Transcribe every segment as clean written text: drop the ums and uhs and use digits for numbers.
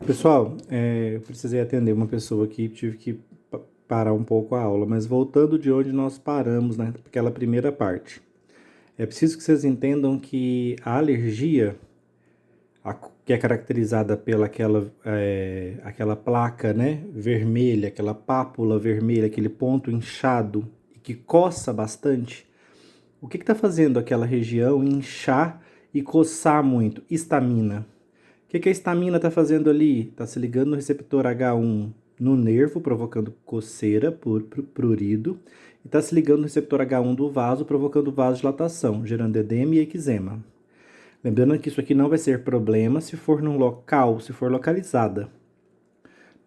Pessoal, eu precisei atender uma pessoa aqui, tive que parar um pouco a aula, mas voltando de onde nós paramos naquela primeira parte. É preciso que vocês entendam que a alergia, que é caracterizada pela aquela placa, né, vermelha, aquela pápula vermelha, aquele ponto inchado e que coça bastante, o que está fazendo aquela região inchar e coçar muito? Histamina. O que a histamina está fazendo ali? Está se ligando no receptor H1 no nervo, provocando coceira, prurido, e está se ligando no receptor H1 do vaso, provocando vasodilatação, gerando edema e eczema. Lembrando que isso aqui não vai ser problema se for num local, se for localizada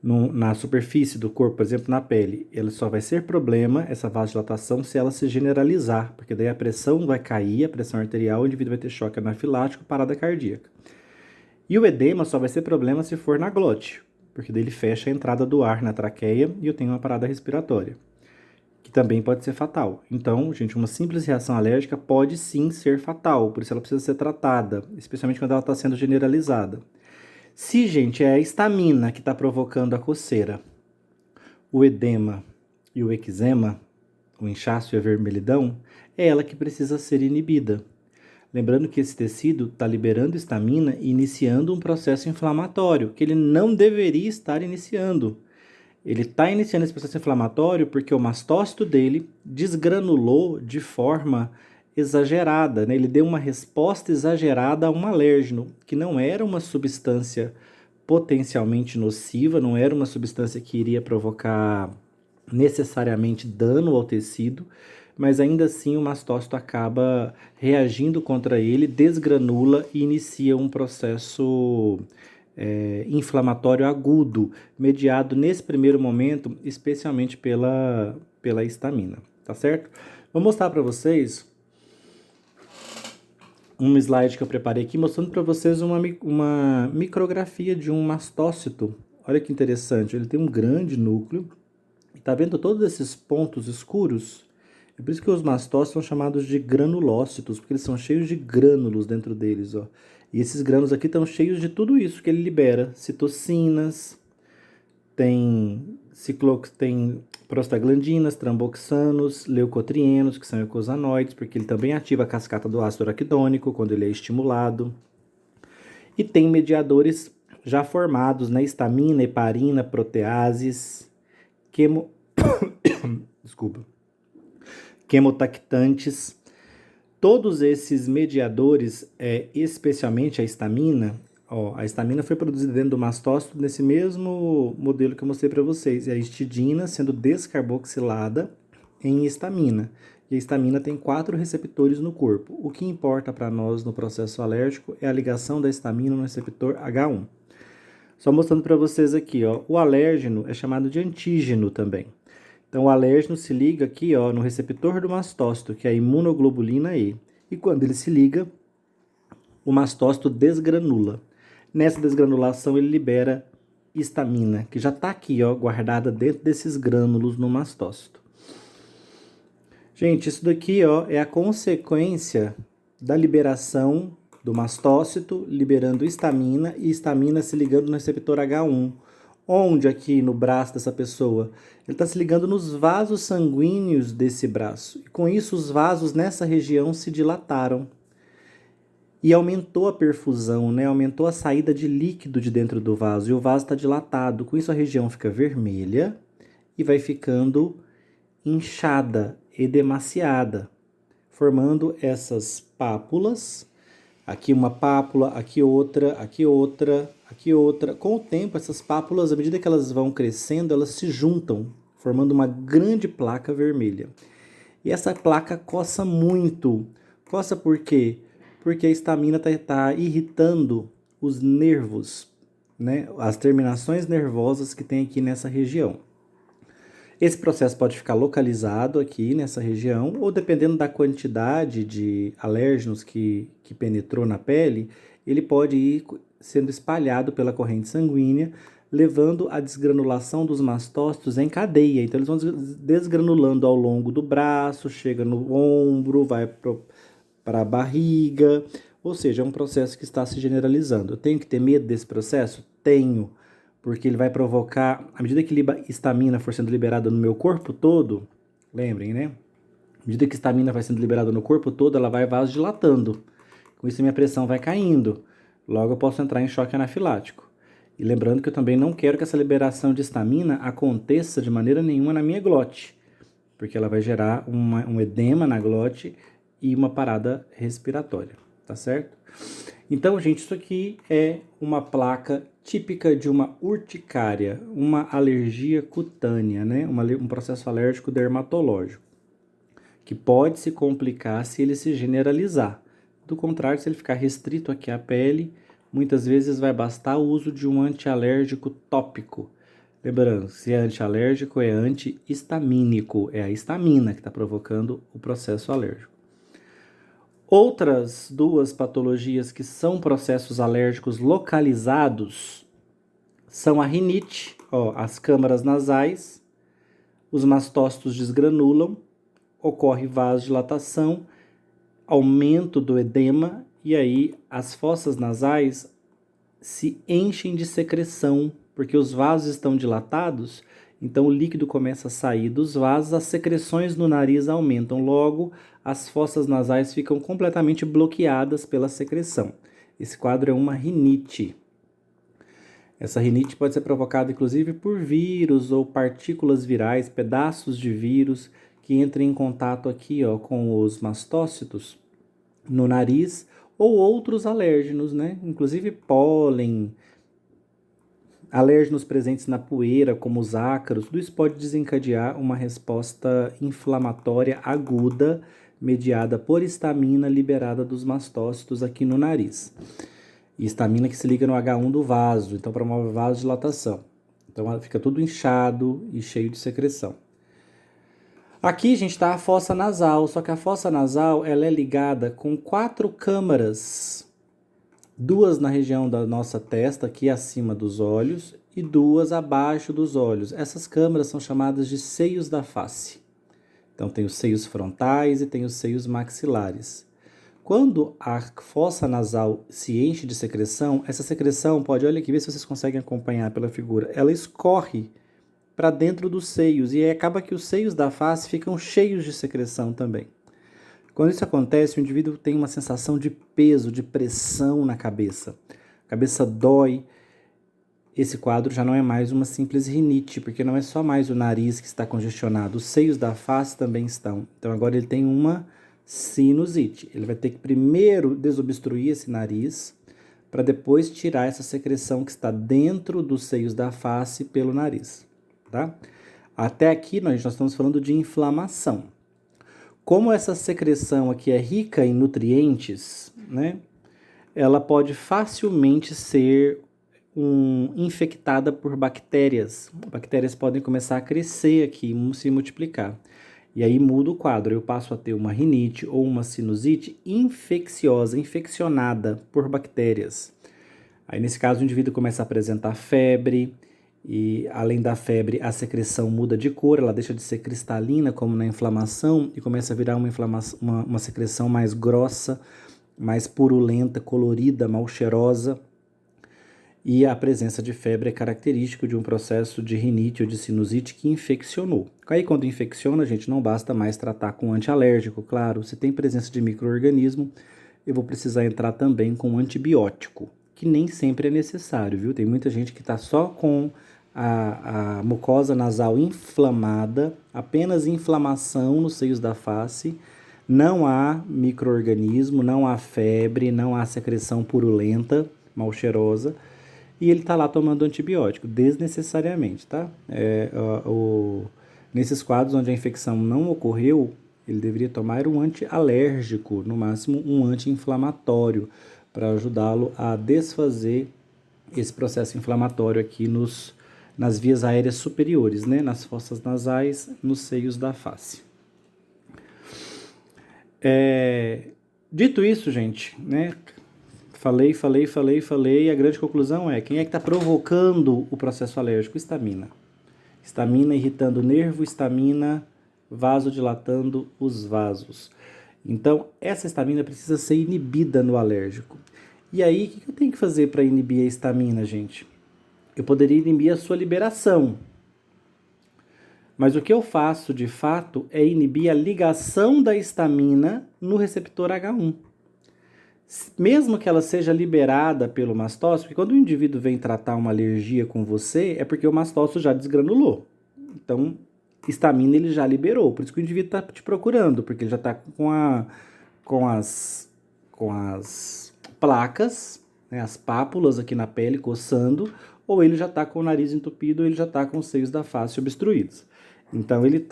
na superfície do corpo, por exemplo, na pele. Ela só vai ser problema, essa vasodilatação, se ela se generalizar, porque daí a pressão vai cair, a pressão arterial, o indivíduo vai ter choque anafilático, parada cardíaca. E o edema só vai ser problema se for na glote, porque daí ele fecha a entrada do ar na traqueia e eu tenho uma parada respiratória, que também pode ser fatal. Então, gente, uma simples reação alérgica pode sim ser fatal, por isso ela precisa ser tratada, especialmente quando ela está sendo generalizada. Se, gente, é a histamina que está provocando a coceira, o edema e o eczema, o inchaço e a vermelhidão, é ela que precisa ser inibida. Lembrando que esse tecido está liberando histamina e iniciando um processo inflamatório, que ele não deveria estar iniciando. Ele está iniciando esse processo inflamatório porque o mastócito dele desgranulou de forma exagerada, né? Ele deu uma resposta exagerada a um alérgeno, que não era uma substância potencialmente nociva, não era uma substância que iria provocar necessariamente dano ao tecido, mas ainda assim o mastócito acaba reagindo contra ele, desgranula e inicia um processo inflamatório agudo, mediado nesse primeiro momento, especialmente pela histamina, tá certo? Vou mostrar para vocês um slide que eu preparei aqui, mostrando para vocês uma micrografia de um mastócito. Olha que interessante, ele tem um grande núcleo. Tá vendo todos esses pontos escuros? É por isso que os mastócitos são chamados de granulócitos, porque eles são cheios de grânulos dentro deles, ó. E esses grânulos aqui estão cheios de tudo isso que ele libera: citocinas, tem prostaglandinas, tramboxanos, leucotrienos, que são eicosanoides, porque ele também ativa a cascata do ácido araquidônico quando ele é estimulado. E tem mediadores já formados, né? Histamina, heparina, proteases, desculpa, quemotactantes. Todos esses mediadores, especialmente a histamina foi produzida dentro do mastócito nesse mesmo modelo que eu mostrei para vocês. É a histidina sendo descarboxilada em histamina. E a histamina tem 4 receptores no corpo. O que importa para nós no processo alérgico é a ligação da histamina no receptor H1. Só mostrando para vocês aqui, ó, o alérgeno é chamado de antígeno também. Então, o alérgeno se liga aqui, ó, no receptor do mastócito, que é a imunoglobulina E. E quando ele se liga, o mastócito desgranula. Nessa desgranulação, ele libera histamina, que já está aqui, ó, guardada dentro desses grânulos no mastócito. Gente, isso daqui, ó, é a consequência da liberação do mastócito, liberando histamina e histamina se ligando no receptor H1. Onde aqui no braço dessa pessoa? Ele está se ligando nos vasos sanguíneos desse braço. E com isso, os vasos nessa região se dilataram. E aumentou a perfusão, né? Aumentou a saída de líquido de dentro do vaso. E o vaso está dilatado. Com isso, a região fica vermelha e vai ficando inchada, edemaciada, formando essas pápulas. Aqui uma pápula, aqui outra, aqui outra, aqui outra. Com o tempo, essas pápulas, à medida que elas vão crescendo, elas se juntam, formando uma grande placa vermelha. E essa placa coça muito. Coça por quê? Porque a histamina está irritando os nervos, né? As terminações nervosas que tem aqui nessa região. Esse processo pode ficar localizado aqui nessa região, ou dependendo da quantidade de alérgenos que penetrou na pele, ele pode ir sendo espalhado pela corrente sanguínea, levando à desgranulação dos mastócitos em cadeia. Então, eles vão desgranulando ao longo do braço, chega no ombro, vai para a barriga, ou seja, é um processo que está se generalizando. Eu tenho que ter medo desse processo? Tenho. porque ele vai provocar, à medida que histamina for sendo liberada no meu corpo todo, lembrem, né? À medida que histamina vai sendo liberada no corpo todo, ela vai vasodilatando. Com isso, minha pressão vai caindo. Logo, eu posso entrar em choque anafilático. E lembrando que eu também não quero que essa liberação de histamina aconteça de maneira nenhuma na minha glote, porque ela vai gerar um edema na glote e uma parada respiratória, tá certo? Então, gente, isso aqui é uma placa típica de uma urticária, uma alergia cutânea, né? Um processo alérgico dermatológico, que pode se complicar se ele se generalizar. Do contrário, se ele ficar restrito aqui à pele, muitas vezes vai bastar o uso de um antialérgico tópico. Lembrando, se é antialérgico, é antihistamínico, é a histamina que está provocando o processo alérgico. Outras duas patologias que são processos alérgicos localizados são a rinite, as câmaras nasais, os mastócitos desgranulam, ocorre vasodilatação, aumento do edema e aí as fossas nasais se enchem de secreção, porque os vasos estão dilatados, então o líquido começa a sair dos vasos, as secreções no nariz aumentam, logo as fossas nasais ficam completamente bloqueadas pela secreção. Esse quadro é uma rinite. Essa rinite pode ser provocada inclusive por vírus ou partículas virais, pedaços de vírus que entrem em contato aqui com os mastócitos no nariz ou outros alérgenos, né? Inclusive pólen, alérgenos presentes na poeira, como os ácaros, tudo isso pode desencadear uma resposta inflamatória aguda mediada por histamina liberada dos mastócitos aqui no nariz. E histamina que se liga no H1 do vaso, então promove vasodilatação. Então fica tudo inchado e cheio de secreção. Aqui, gente, está a fossa nasal, só que a fossa nasal ela é ligada com 4 câmaras, 2 na região da nossa testa, aqui acima dos olhos, e 2 abaixo dos olhos. Essas câmaras são chamadas de seios da face. Então tem os seios frontais e tem os seios maxilares. Quando a fossa nasal se enche de secreção, essa secreção pode, olha aqui, vê se vocês conseguem acompanhar pela figura, ela escorre para dentro dos seios e aí acaba que os seios da face ficam cheios de secreção também. Quando isso acontece, o indivíduo tem uma sensação de peso, de pressão na cabeça. A cabeça dói. Esse quadro já não é mais uma simples rinite, porque não é só mais o nariz que está congestionado, os seios da face também estão. Então agora ele tem uma sinusite. Ele vai ter que primeiro desobstruir esse nariz, para depois tirar essa secreção que está dentro dos seios da face pelo nariz. Tá? Até aqui nós estamos falando de inflamação. Como essa secreção aqui é rica em nutrientes, né, ela pode facilmente ser infectada por bactérias. Bactérias podem começar a crescer aqui, se multiplicar. E aí muda o quadro, eu passo a ter uma rinite ou uma sinusite infecciosa, infeccionada por bactérias. Aí nesse caso o indivíduo começa a apresentar febre, e além da febre a secreção muda de cor, ela deixa de ser cristalina como na inflamação e começa a virar uma secreção mais grossa, mais purulenta, colorida, mal cheirosa. E a presença de febre é característico de um processo de rinite ou de sinusite que infeccionou. Aí quando infecciona, gente, não basta mais tratar com antialérgico, claro. Se tem presença de micro-organismo, eu vou precisar entrar também com antibiótico, que nem sempre é necessário, viu? Tem muita gente que está só com a mucosa nasal inflamada, apenas inflamação nos seios da face, não há micro-organismo, não há febre, não há secreção purulenta, mal cheirosa, e ele está lá tomando antibiótico, desnecessariamente, tá? Nesses quadros onde a infecção não ocorreu, ele deveria tomar um antialérgico, no máximo um anti-inflamatório, para ajudá-lo a desfazer esse processo inflamatório aqui nas vias aéreas superiores, né? Nas fossas nasais, nos seios da face. Dito isso, gente, né? Falei, a grande conclusão é, quem é que está provocando o processo alérgico? Histamina. Histamina irritando o nervo, histamina vasodilatando os vasos. Então, essa histamina precisa ser inibida no alérgico. E aí, o que eu tenho que fazer para inibir a histamina, gente? eu poderia inibir a sua liberação. Mas o que eu faço, de fato, é inibir a ligação da histamina no receptor H1. Mesmo que ela seja liberada pelo mastócito, porque quando o indivíduo vem tratar uma alergia com você, é porque o mastócito já desgranulou. Então, histamina ele já liberou, por isso que o indivíduo está te procurando, porque ele já está com as placas, né, as pápulas aqui na pele coçando, ou ele já está com o nariz entupido, ou ele já está com os seios da face obstruídos. Então ele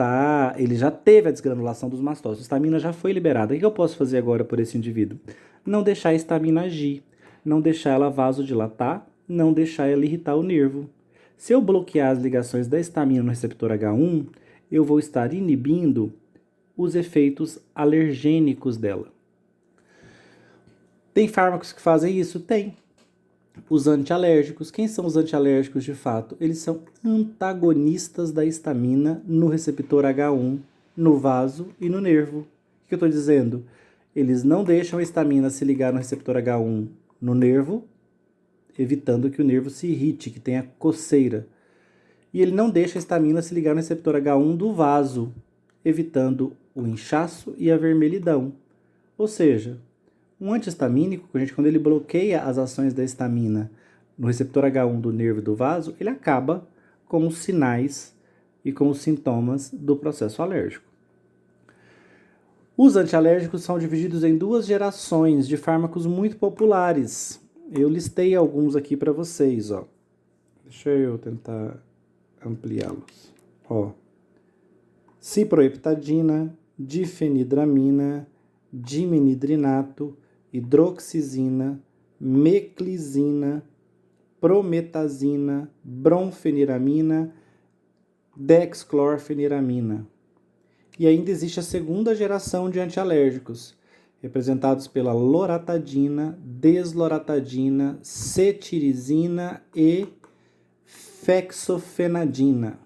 já teve a desgranulação dos mastócitos, a histamina já foi liberada. O que eu posso fazer agora por esse indivíduo? Não deixar a histamina agir, não deixar ela vasodilatar, não deixar ela irritar o nervo. Se eu bloquear as ligações da histamina no receptor H1, eu vou estar inibindo os efeitos alergênicos dela. Tem fármacos que fazem isso? Tem. Os antialérgicos. Quem são os antialérgicos de fato? Eles são antagonistas da histamina no receptor H1, no vaso e no nervo. O que eu estou dizendo? Eles não deixam a histamina se ligar no receptor H1 no nervo, evitando que o nervo se irrite, que tenha coceira. E ele não deixa a histamina se ligar no receptor H1 do vaso, evitando o inchaço e a vermelhidão. Ou seja, um antihistamínico, quando ele bloqueia as ações da histamina no receptor H1 do nervo e do vaso, ele acaba com os sinais e com os sintomas do processo alérgico. Os antialérgicos são divididos em 2 gerações de fármacos muito populares. Eu listei alguns aqui para vocês, ó. Deixa eu tentar ampliá-los. Ó, ciproheptadina, difenidramina, dimenhidrinato, hidroxizina, meclizina, prometazina, bromfeniramina, dexclorfeniramina. E ainda existe a segunda geração de antialérgicos, representados pela loratadina, desloratadina, cetirizina e fexofenadina.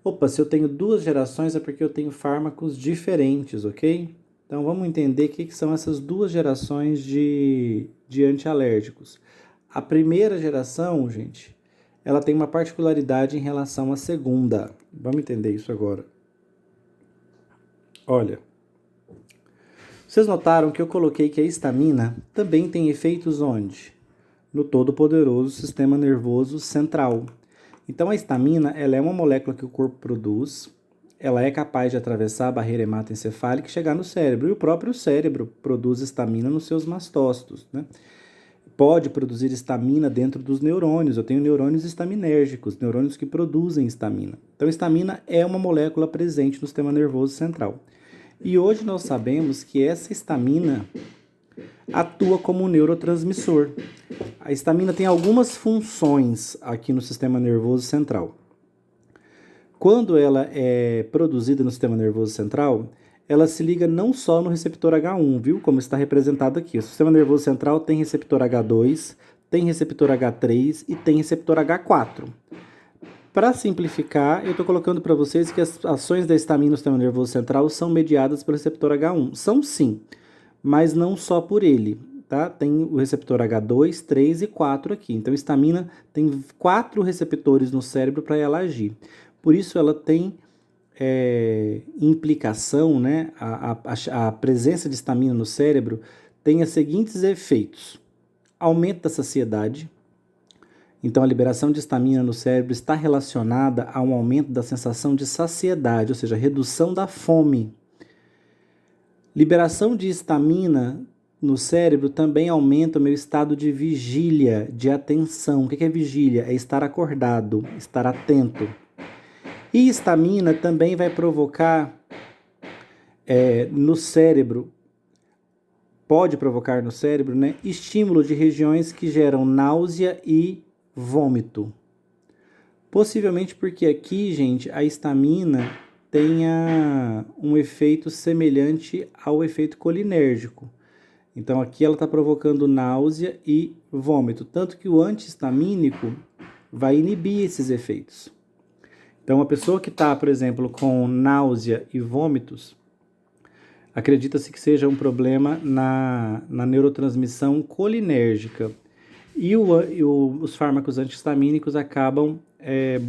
Opa, se eu tenho 2 gerações é porque eu tenho fármacos diferentes, ok? Então vamos entender o que são essas 2 gerações de antialérgicos. A primeira geração, gente, ela tem uma particularidade em relação à segunda. Vamos entender isso agora. Olha, vocês notaram que eu coloquei que a histamina também tem efeitos onde? No todo-poderoso sistema nervoso central. Então a histamina, ela é uma molécula que o corpo produz, ela é capaz de atravessar a barreira hematoencefálica e chegar no cérebro. E o próprio cérebro produz histamina nos seus mastócitos, né? Pode produzir histamina dentro dos neurônios. Eu tenho neurônios estaminérgicos, neurônios que produzem histamina. Então, histamina é uma molécula presente no sistema nervoso central. E hoje nós sabemos que essa histamina atua como um neurotransmissor. A histamina tem algumas funções aqui no sistema nervoso central. Quando ela é produzida no sistema nervoso central, ela se liga não só no receptor H1, viu? Como está representado aqui. O sistema nervoso central tem receptor H2, tem receptor H3 e tem receptor H4. Para simplificar, eu estou colocando para vocês que as ações da histamina no sistema nervoso central são mediadas pelo receptor H1. São sim, mas não só por ele, tá? Tem o receptor H2, 3 e 4 aqui. Então, a histamina tem 4 receptores no cérebro para ela agir. Por isso, ela tem implicação, né? A presença de histamina no cérebro tem os seguintes efeitos: aumento da saciedade. Então, a liberação de histamina no cérebro está relacionada a um aumento da sensação de saciedade, ou seja, redução da fome. Liberação de histamina no cérebro também aumenta o meu estado de vigília, de atenção. O que é vigília? É estar acordado, estar atento. E histamina também vai provocar no cérebro, pode provocar no cérebro, né, estímulo de regiões que geram náusea e vômito. Possivelmente porque aqui, gente, a histamina tenha um efeito semelhante ao efeito colinérgico. Então aqui ela está provocando náusea e vômito, tanto que o antihistamínico vai inibir esses efeitos. Então a pessoa que está, por exemplo, com náusea e vômitos, acredita-se que seja um problema na neurotransmissão colinérgica. Os fármacos antihistamínicos acabam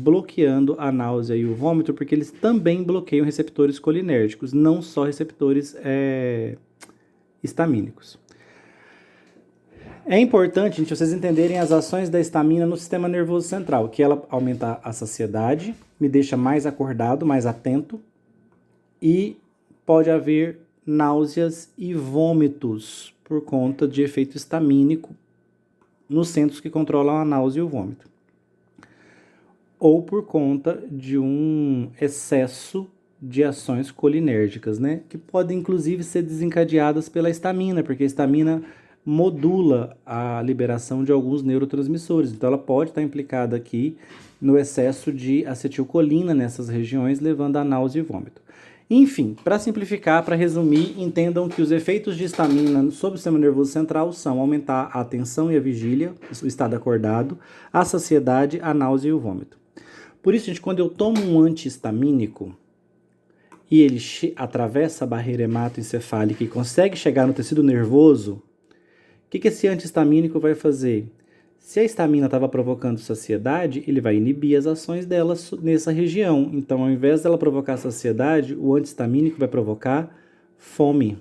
bloqueando a náusea e o vômito, porque eles também bloqueiam receptores colinérgicos, não só receptores histamínicos. É importante, gente, vocês entenderem as ações da histamina no sistema nervoso central, que ela aumenta a saciedade, me deixa mais acordado, mais atento, e pode haver náuseas e vômitos por conta de efeito histamínico nos centros que controlam a náusea e o vômito. Ou por conta de um excesso de ações colinérgicas, né? Que podem inclusive ser desencadeadas pela histamina, porque a histamina modula a liberação de alguns neurotransmissores. Então ela pode estar implicada aqui no excesso de acetilcolina nessas regiões, levando a náusea e vômito. Enfim, para simplificar, para resumir, entendam que os efeitos de histamina sobre o sistema nervoso central são aumentar a atenção e a vigília, o estado acordado, a saciedade, a náusea e o vômito. Por isso, gente, quando eu tomo um antihistamínico e ele atravessa a barreira hematoencefálica e consegue chegar no tecido nervoso, o que esse antihistamínico vai fazer? Se a histamina estava provocando saciedade, ele vai inibir as ações dela nessa região. Então, ao invés dela provocar saciedade, o antihistamínico vai provocar fome.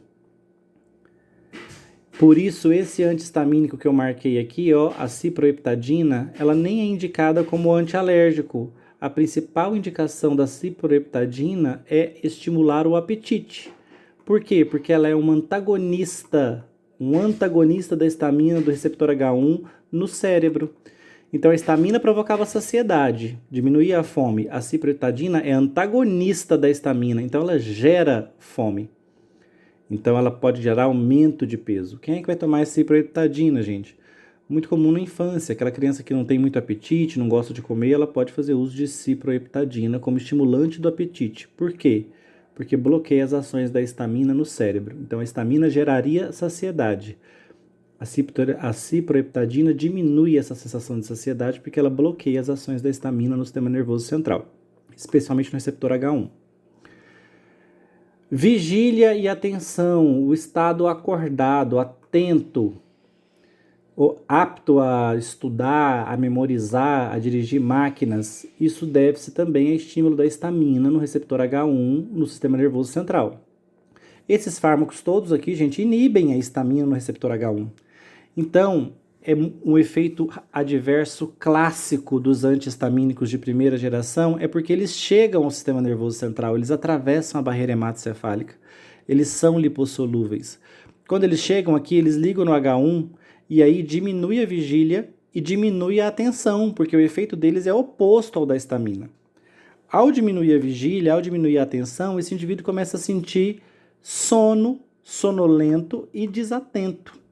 Por isso, esse antihistamínico que eu marquei aqui, a ciproheptadina, ela nem é indicada como antialérgico. A principal indicação da ciproheptadina é estimular o apetite. Por quê? Porque ela é um antagonista da histamina do receptor H1 no cérebro. Então a histamina provocava saciedade, diminuía a fome. A ciproheptadina é antagonista da histamina, então ela gera fome. Então ela pode gerar aumento de peso. Quem é que vai tomar essa ciproheptadina, gente? Muito comum na infância, aquela criança que não tem muito apetite, não gosta de comer, ela pode fazer uso de ciproheptadina como estimulante do apetite. Por quê? Porque bloqueia as ações da histamina no cérebro. Então a histamina geraria saciedade. A ciproheptadina diminui essa sensação de saciedade porque ela bloqueia as ações da histamina no sistema nervoso central, especialmente no receptor H1. Vigília e atenção, o estado acordado, atento, apto a estudar, a memorizar, a dirigir máquinas, isso deve-se também a estímulo da histamina no receptor H1 no sistema nervoso central. Esses fármacos todos aqui, gente, inibem a histamina no receptor H1. Então, é um efeito adverso clássico dos antihistamínicos de primeira geração, é porque eles chegam ao sistema nervoso central, eles atravessam a barreira hematoencefálica, eles são lipossolúveis. Quando eles chegam aqui, eles ligam no H1 e aí diminui a vigília e diminui a atenção, porque o efeito deles é oposto ao da histamina. Ao diminuir a vigília, ao diminuir a atenção, esse indivíduo começa a sentir sono, sonolento e desatento.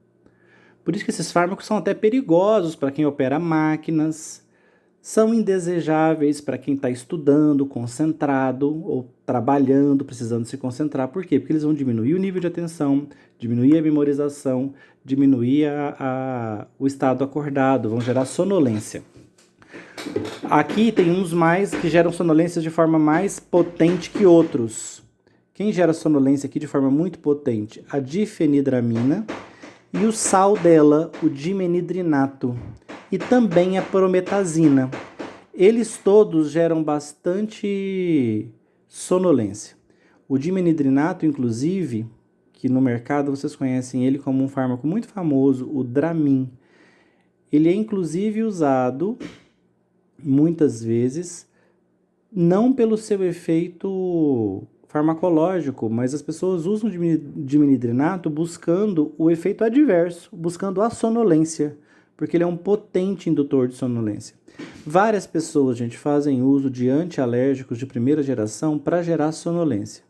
Por isso que esses fármacos são até perigosos para quem opera máquinas, são indesejáveis para quem está estudando, concentrado ou trabalhando, precisando se concentrar. Por quê? Porque eles vão diminuir o nível de atenção, diminuir a memorização, diminuir o estado acordado, vão gerar sonolência. Aqui tem uns mais que geram sonolência de forma mais potente que outros. Quem gera sonolência aqui de forma muito potente? A difenidramina e o sal dela, o dimenidrinato, e também a prometazina. Eles todos geram bastante sonolência. O dimenidrinato, inclusive, que no mercado vocês conhecem ele como um fármaco muito famoso, o Dramin. Ele é inclusive usado muitas vezes não pelo seu efeito farmacológico, mas as pessoas usam dimenidrinato buscando o efeito adverso, buscando a sonolência, porque ele é um potente indutor de sonolência. Várias pessoas, gente, fazem uso de antialérgicos de primeira geração para gerar sonolência,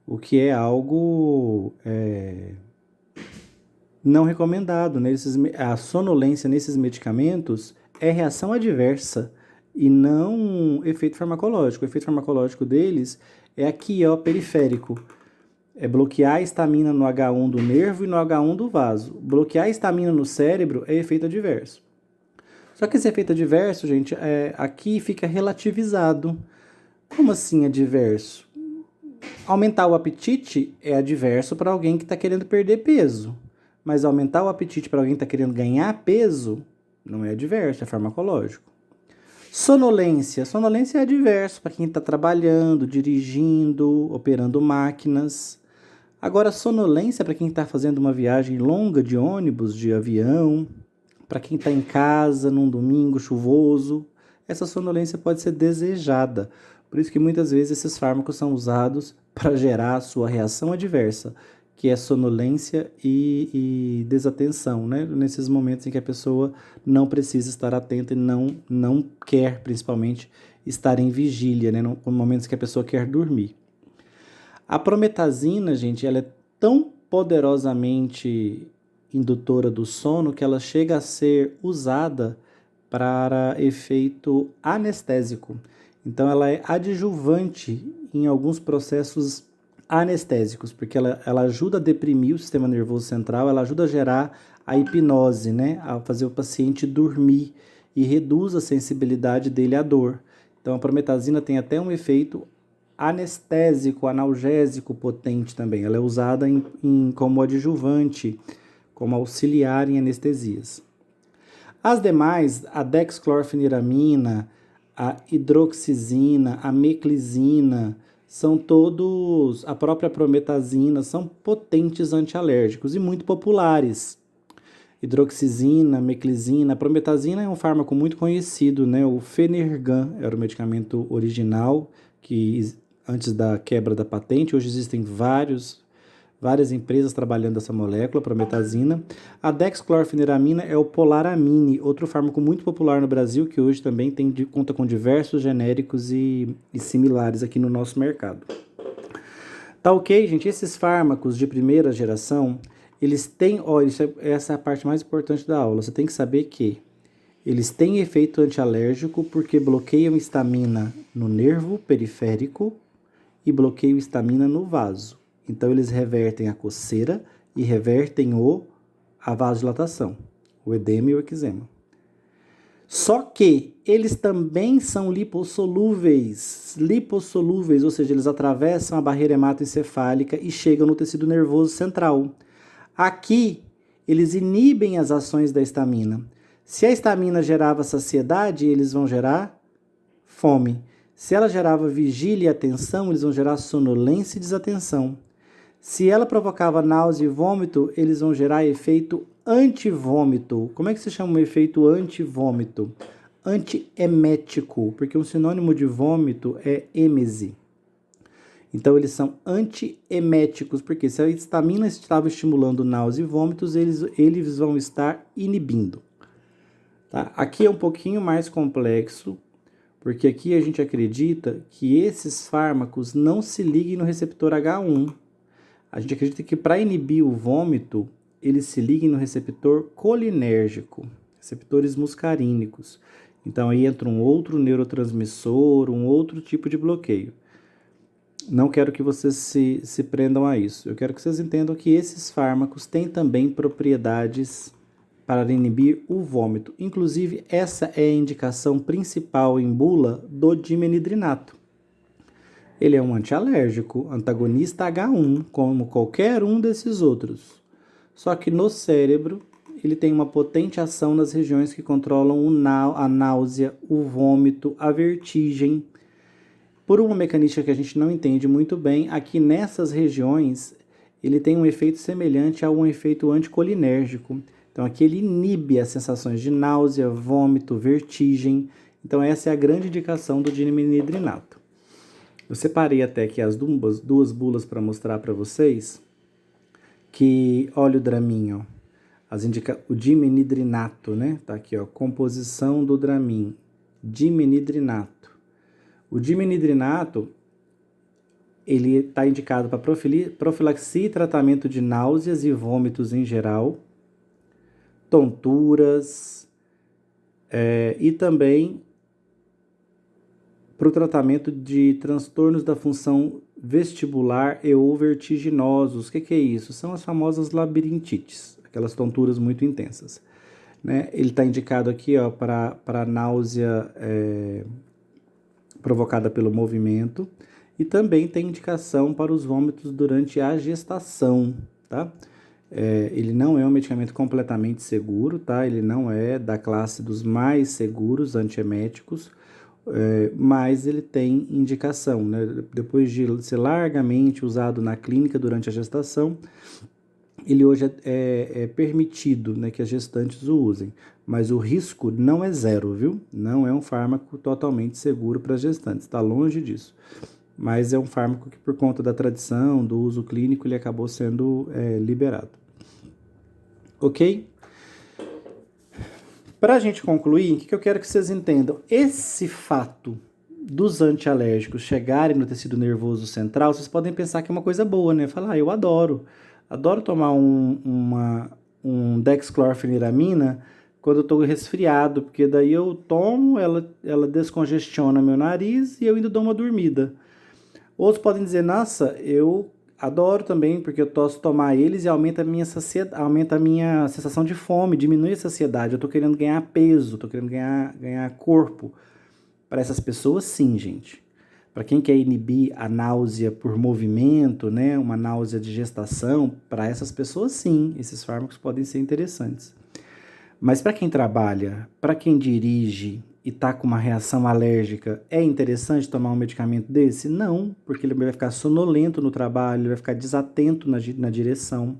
o que é algo não recomendado, né? A sonolência nesses medicamentos é reação adversa e não efeito farmacológico. O efeito farmacológico deles é aqui, periférico. É bloquear a histamina no H1 do nervo e no H1 do vaso. Bloquear a histamina no cérebro é efeito adverso. Só que esse efeito adverso, gente, aqui fica relativizado. Como assim adverso? Aumentar o apetite é adverso para alguém que está querendo perder peso. Mas aumentar o apetite para alguém que está querendo ganhar peso não é adverso, é farmacológico. Sonolência. Sonolência é adverso para quem está trabalhando, dirigindo, operando máquinas. Agora, sonolência para quem está fazendo uma viagem longa de ônibus, de avião, para quem está em casa num domingo chuvoso, essa sonolência pode ser desejada. Por isso que muitas vezes esses fármacos são usados para gerar a sua reação adversa, que é sonolência e desatenção, né? Nesses momentos em que a pessoa não precisa estar atenta e não quer, principalmente, estar em vigília, né? No momentos que a pessoa quer dormir. A prometazina, gente, ela é tão poderosamente indutora do sono que ela chega a ser usada para efeito anestésico. Então, ela é adjuvante em alguns processos anestésicos, porque ela ajuda a deprimir o sistema nervoso central, ela ajuda a gerar a hipnose, né? A fazer o paciente dormir e reduz a sensibilidade dele à dor. Então, a prometazina tem até um efeito anestésico, analgésico potente também. Ela é usada como adjuvante, como auxiliar em anestesias. As demais, a dexclorfeniramina, a hidroxizina, a meclizina, são todos, a própria prometazina, são potentes antialérgicos e muito populares. Hidroxizina, meclizina, a prometazina é um fármaco muito conhecido, né? O Fenergan era o medicamento original, que antes da quebra da patente, hoje existem várias empresas trabalhando essa molécula, prometazina. A dexclorfeniramina é o Polaramine, outro fármaco muito popular no Brasil, que hoje também conta com diversos genéricos e similares aqui no nosso mercado. Tá ok, gente? Esses fármacos de primeira geração, eles têm, essa é a parte mais importante da aula, você tem que saber que eles têm efeito antialérgico porque bloqueiam histamina no nervo periférico e bloqueiam histamina no vaso. Então, eles revertem a coceira e revertem a vasodilatação, o edema e o eczema. Só que eles também são lipossolúveis, ou seja, eles atravessam a barreira hematoencefálica e chegam no tecido nervoso central. Aqui, eles inibem as ações da histamina. Se a histamina gerava saciedade, eles vão gerar fome. Se ela gerava vigília e atenção, eles vão gerar sonolência e desatenção. Se ela provocava náusea e vômito, eles vão gerar efeito antivômito. Como é que se chama um efeito antivômito? Antiemético, porque um sinônimo de vômito é êmese. Então, eles são antieméticos, porque se a histamina estava estimulando náusea e vômitos, eles vão estar inibindo. Tá? Aqui é um pouquinho mais complexo, porque aqui a gente acredita que esses fármacos não se liguem no receptor H1. A gente acredita que para inibir o vômito, eles se liguem no receptor colinérgico, receptores muscarínicos. Então aí entra um outro neurotransmissor, um outro tipo de bloqueio. Não quero que vocês se prendam a isso. Eu quero que vocês entendam que esses fármacos têm também propriedades para inibir o vômito. Inclusive, essa é a indicação principal em bula do dimenidrinato. Ele é um antialérgico, antagonista H1, como qualquer um desses outros. Só que no cérebro, ele tem uma potente ação nas regiões que controlam a náusea, o vômito, a vertigem. Por uma mecânica que a gente não entende muito bem, aqui nessas regiões, ele tem um efeito semelhante a um efeito anticolinérgico. Então, aqui ele inibe as sensações de náusea, vômito, vertigem. Então, essa é a grande indicação do dimenidrinato. Eu separei até aqui as duas bulas para mostrar para vocês que, olha o Dramin, o dimenidrinato, né? Tá aqui, ó, composição do Dramin, dimenidrinato. O dimenidrinato, ele está indicado para profilaxia e tratamento de náuseas e vômitos em geral, tonturas e também para o tratamento de transtornos da função vestibular e ou vertiginosos. O que é isso? São as famosas labirintites, aquelas tonturas muito intensas. Né? Ele está indicado aqui para náusea provocada pelo movimento e também tem indicação para os vômitos durante a gestação. Tá? Ele não é um medicamento completamente seguro, tá? Ele não é da classe dos mais seguros antieméticos, mas ele tem indicação, né? Depois de ser largamente usado na clínica durante a gestação, ele hoje é permitido, né, que as gestantes o usem, mas o risco não é zero, viu? Não é um fármaco totalmente seguro para as gestantes, está longe disso. Mas é um fármaco que, por conta da tradição, do uso clínico, ele acabou sendo liberado. Ok? Para a gente concluir, o que eu quero que vocês entendam? Esse fato dos antialérgicos chegarem no tecido nervoso central, vocês podem pensar que é uma coisa boa, né? Falar, eu adoro tomar um dexclorfeniramina quando eu estou resfriado, porque daí eu tomo, ela descongestiona meu nariz e eu ainda dou uma dormida. Outros podem dizer, nossa, eu adoro também, porque eu posso tomar eles e aumenta a minha sensação de fome, diminui a saciedade. Eu tô querendo ganhar peso, tô querendo ganhar corpo. Para essas pessoas, sim, gente. Para quem quer inibir a náusea por movimento, né, uma náusea de gestação, para essas pessoas, sim, esses fármacos podem ser interessantes. Mas para quem trabalha, para quem dirige e está com uma reação alérgica, é interessante tomar um medicamento desse? Não, porque ele vai ficar sonolento no trabalho, ele vai ficar desatento na direção.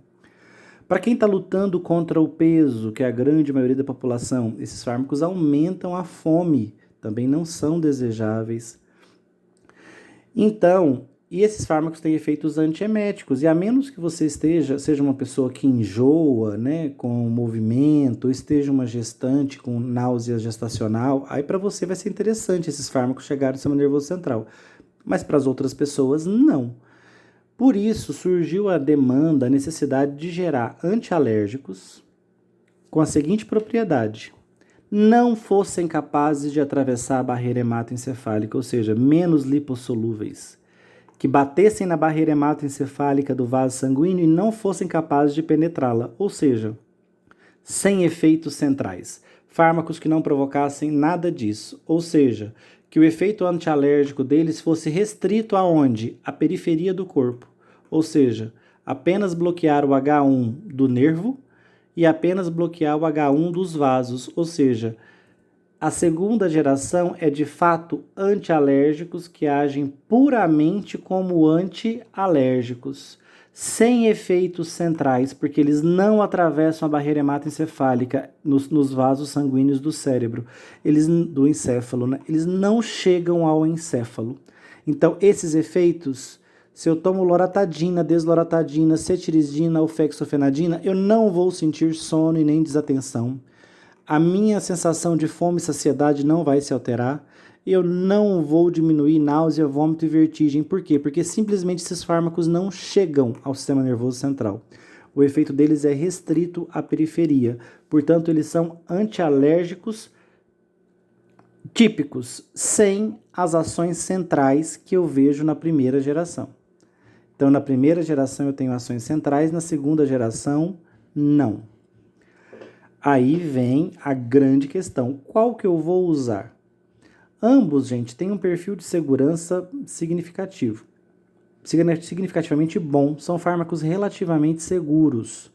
Para quem está lutando contra o peso, que é a grande maioria da população, esses fármacos aumentam a fome, também não são desejáveis. Então, e esses fármacos têm efeitos antieméticos, e a menos que você seja uma pessoa que enjoa, né, com movimento, ou esteja uma gestante com náusea gestacional, aí para você vai ser interessante esses fármacos chegarem no sistema nervoso central. Mas para as outras pessoas, não. Por isso surgiu a demanda, a necessidade de gerar antialérgicos com a seguinte propriedade: não fossem capazes de atravessar a barreira hematoencefálica, ou seja, menos lipossolúveis, que batessem na barreira hematoencefálica do vaso sanguíneo e não fossem capazes de penetrá-la, ou seja, sem efeitos centrais. Fármacos que não provocassem nada disso, ou seja, que o efeito antialérgico deles fosse restrito aonde? À periferia do corpo, ou seja, apenas bloquear o H1 do nervo e apenas bloquear o H1 dos vasos, ou seja, a segunda geração é de fato antialérgicos que agem puramente como antialérgicos, sem efeitos centrais, porque eles não atravessam a barreira hematoencefálica nos vasos sanguíneos do cérebro, do encéfalo, né? Eles não chegam ao encéfalo. Então, esses efeitos, se eu tomo loratadina, desloratadina, cetirizina ou fexofenadina, eu não vou sentir sono e nem desatenção. A minha sensação de fome e saciedade não vai se alterar. Eu não vou diminuir náusea, vômito e vertigem. Por quê? Porque simplesmente esses fármacos não chegam ao sistema nervoso central. O efeito deles é restrito à periferia. Portanto, eles são antialérgicos típicos, sem as ações centrais que eu vejo na primeira geração. Então, na primeira geração eu tenho ações centrais, na segunda geração, não. Aí vem a grande questão, qual que eu vou usar? Ambos, gente, têm um perfil de segurança significativo, significativamente bom, são fármacos relativamente seguros.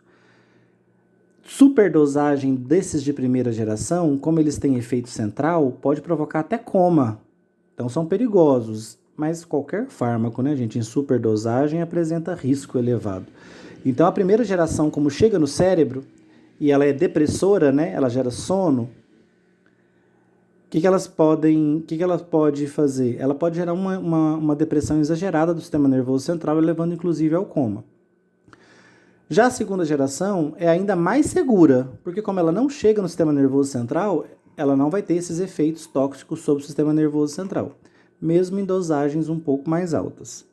Superdosagem desses de primeira geração, como eles têm efeito central, pode provocar até coma, então são perigosos, mas qualquer fármaco, né, gente, em superdosagem apresenta risco elevado. Então a primeira geração, como chega no cérebro, e ela é depressora, né? Ela gera sono. O que ela pode fazer? Ela pode gerar uma depressão exagerada do sistema nervoso central, levando inclusive ao coma. Já a segunda geração é ainda mais segura, porque como ela não chega no sistema nervoso central, ela não vai ter esses efeitos tóxicos sobre o sistema nervoso central, mesmo em dosagens um pouco mais altas.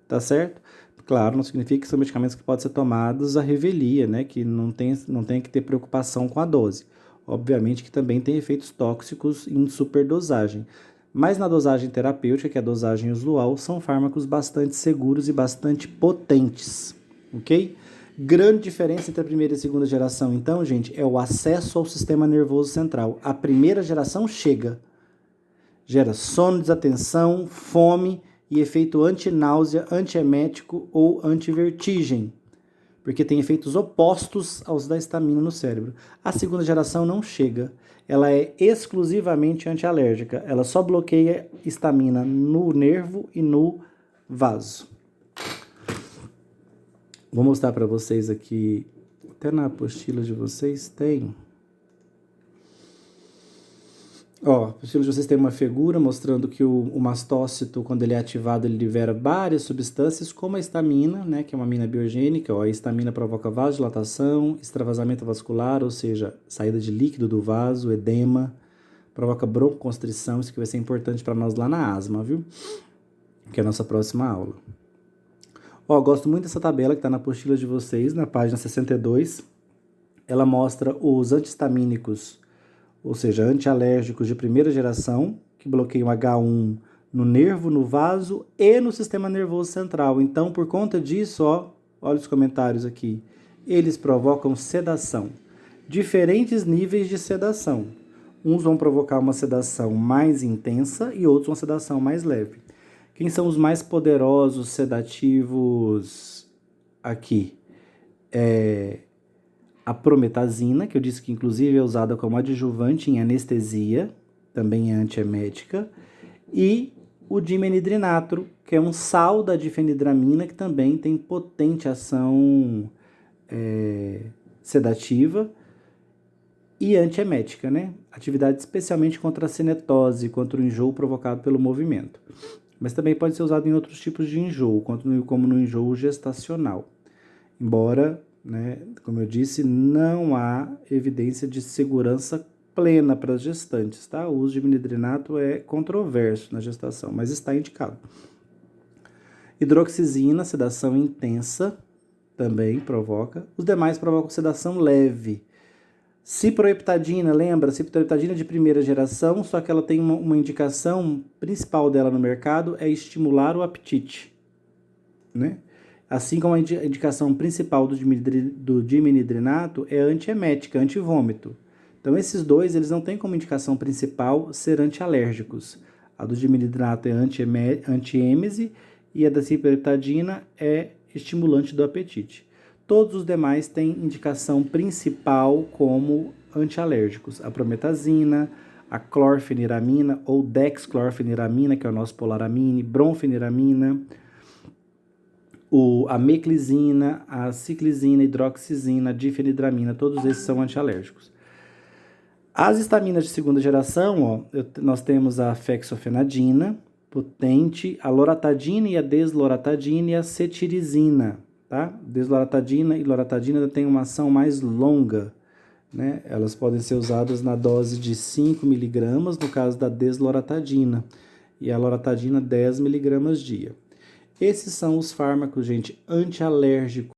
Tá certo? Claro, não significa que são medicamentos que podem ser tomados à revelia, né? Que não tem que ter preocupação com a dose. Obviamente que também tem efeitos tóxicos em superdosagem. Mas na dosagem terapêutica, que é a dosagem usual, são fármacos bastante seguros e bastante potentes. Ok? Grande diferença entre a primeira e a segunda geração, então, gente, é o acesso ao sistema nervoso central. A primeira geração gera sono, desatenção, fome e efeito antináusea, antiemético ou antivertigem. porque tem efeitos opostos aos da histamina no cérebro. A segunda geração não chega. Ela é exclusivamente antialérgica. Ela só bloqueia histamina no nervo e no vaso. Vou mostrar para vocês aqui, até na apostila de vocês tem. Ó, a apostila de vocês tem uma figura mostrando que o mastócito, quando ele é ativado, ele libera várias substâncias, como a histamina, né, que é uma amina biogênica. Ó, a histamina provoca vasodilatação, extravasamento vascular, ou seja, saída de líquido do vaso, edema, provoca broncoconstrição, isso que vai ser importante para nós lá na asma, viu? Que é a nossa próxima aula. Ó, gosto muito dessa tabela que está na apostila de vocês, na página 62. Ela mostra os antihistamínicos, ou seja, antialérgicos de primeira geração, que bloqueiam H1 no nervo, no vaso e no sistema nervoso central. Então, por conta disso, ó, olha os comentários aqui, eles provocam sedação. Diferentes níveis de sedação. Uns vão provocar uma sedação mais intensa e outros uma sedação mais leve. Quem são os mais poderosos sedativos aqui? A prometazina, que eu disse que inclusive é usada como adjuvante em anestesia, também é antiemética, e o dimenhidrinato, que é um sal da difenidramina, que também tem potente ação sedativa e antiemética, né? Atividade especialmente contra a cinetose, contra o enjoo provocado pelo movimento. Mas também pode ser usado em outros tipos de enjoo, como no enjoo gestacional. Embora, né, como eu disse, não há evidência de segurança plena para as gestantes, tá? O uso de dimenhidrinato é controverso na gestação, mas está indicado. Hidroxizina, sedação intensa, também provoca. Os demais provocam sedação leve. Ciproheptadina, lembra? Ciproheptadina de primeira geração, só que ela tem uma indicação principal dela no mercado, é estimular o apetite, né? Assim como a indicação principal do dimenhidrinato é antiemética, antivômito. Então, esses dois, eles não têm como indicação principal ser antialérgicos. A do dimenhidrinato é antiêmese e a da ciproheptadina é estimulante do apetite. Todos os demais têm indicação principal como antialérgicos. A prometazina, a clorfeniramina ou dexclorfeniramina, que é o nosso polaramine, bromfeniramina, a meclizina, a ciclizina, hidroxizina, a difenidramina, todos esses são antialérgicos. As estaminas de segunda geração, ó, nós temos a fexofenadina, potente, a loratadina e a desloratadina e a cetirizina, tá? Desloratadina e loratadina têm uma ação mais longa, né? Elas podem ser usadas na dose de 5 mg, no caso da desloratadina, e a loratadina 10 mg dia. Esses são os fármacos, gente, antialérgicos